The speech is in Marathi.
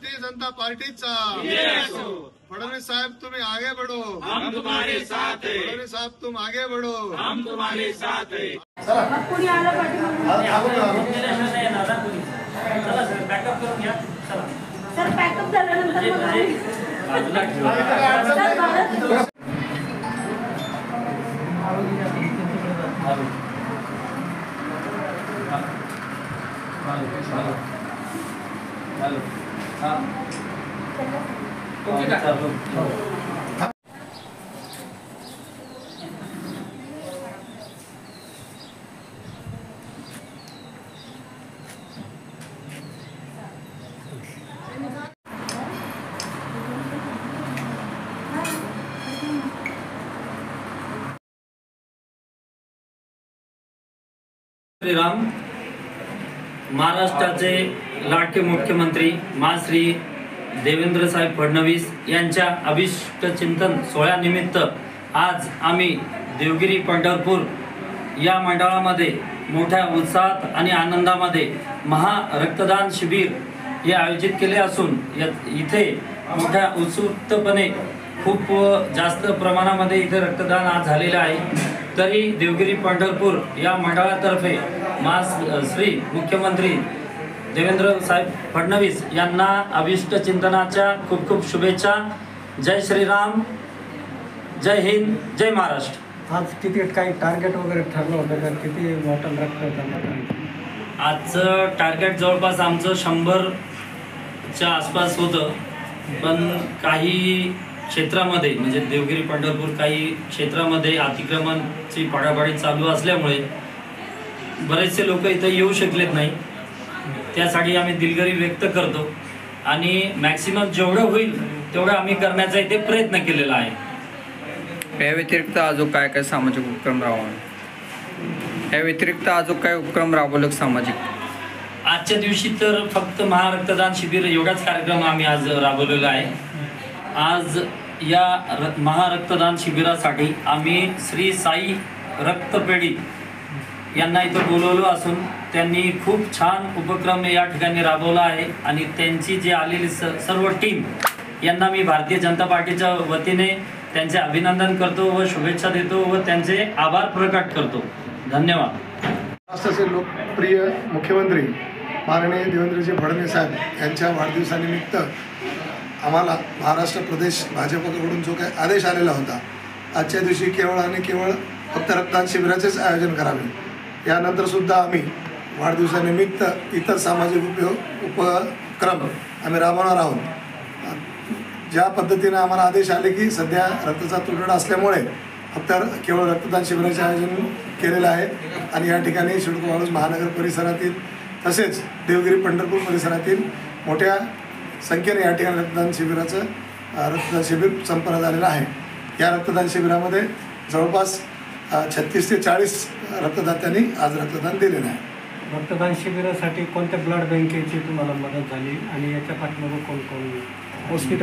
भारतीय जनता पार्टीचा फडणवीस साहब तुम्हें आगे बढ़ो, हम तुम्हारे साथ हैं। फडणवीस साहब तुम आगे बढ़ो, हम तुम्हारे साथ हैं। सर पॅकअप झाल्यानंतर श्रीराम महाराष्ट्राचे लाडके मुख्यमंत्री श्री देवेंद्र साहेब फडणवीस यांच्या अभिष्ट चिंतन सोहळ्यानिमित्त आज आम्ही देवगिरी पंढरपूर या मंडळामध्ये मोठ्या उत्साहात आणि आनंदामध्ये रक्तदान शिबिर हे आयोजित केले असून इथे मोठ्या उत्सुकतेपणे खूप जास्त प्रमाणामध्ये इथे रक्तदान आज झालेले आहे। तरी देवगिरी पंढरपूर या मंडळातर्फे श्री मुख्यमंत्री देवेंद्र साहेब फडणवीस यांना अभिष्ट चिंतनाच्या खूप खूप शुभेच्छा। जय श्रीराम, जय हिंद, जय महाराष्ट्र। आज किती काही टार्गेट वगैरे ठरलं होतं का? किती बॉटल रक्तदान? आजचं टार्गेट जवळपास आमचं 100च्या आसपास होतं, पण काही क्षेत्रामध्ये म्हणजे देवगिरी पंढरपूर काही क्षेत्रामध्ये अतिक्रमणची पाडापाडी चालू असल्यामुळे बरेचसे लोक इथं येऊ शकलेत नाही। त्यासाठी आम्ही दिलगिरी व्यक्त करतो आणि मॅक्सिमम जेवढं होईल तेवढं आम्ही करण्याचा इथे प्रयत्न केलेला आहे। या व्यतिरिक्त अजून काय काय सामाजिक उपक्रम राबवले सामाजिक? आजच्या दिवशी तर फक्त रक्तदान शिबिर एवढाच कार्यक्रम आम्ही आज राबवलेला आहे। आज या रक्तदान शिबिरासाठी आम्ही श्री साई रक्तपेढी यांना इथं बोलवलं असून त्यांनी खूप छान उपक्रम या ठिकाणी राबवला आहे आणि त्यांची जी आलेली सर्व टीम यांना मी भारतीय जनता पार्टीच्या वतीने त्यांचे अभिनंदन करतो व शुभेच्छा देतो व त्यांचे आभार प्रकट करतो। धन्यवाद। महाराष्ट्राचे लोकप्रिय मुख्यमंत्री माननीय देवेंद्रजी फडणवीस साहेब यांच्या वाढदिवसानिमित्त आम्हाला महाराष्ट्र प्रदेश भाजपकडून जो काही आदेश आलेला होता, आजच्या दिवशी केवळ आणि केवळ फक्त रक्तदान शिबिराचेच आयोजन करावे। यानंतर सुद्धा आम्ही वाढदिवसानिमित्त इतर सामाजिक उपक्रम आम्ही राबवणार आहोत। ज्या पद्धतीने आम्हाला आदेश आले की सध्या रक्ताचा तुटवडा असल्यामुळे फक्त केवळ रक्तदान शिबिराचे आयोजन केलेलं आहे आणि या ठिकाणी सिडको वाळूज महानगर परिसरातील तसेच देवगिरी पंढरपूर परिसरातील मोठ्या संख्येने या ठिकाणी रक्तदान शिबिर संपन्न झालेलं आहे। या रक्तदान शिबिरामध्ये जवळपास 36 ते 40 रक्तदात्यांनी आज रक्तदान दिलेलं आहे। रक्तदान शिबिरासाठी कोणत्या ब्लड बँकेची तुम्हाला मदत झाली आणि याच्या पाठीमागे कोण कोण हॉस्पिटल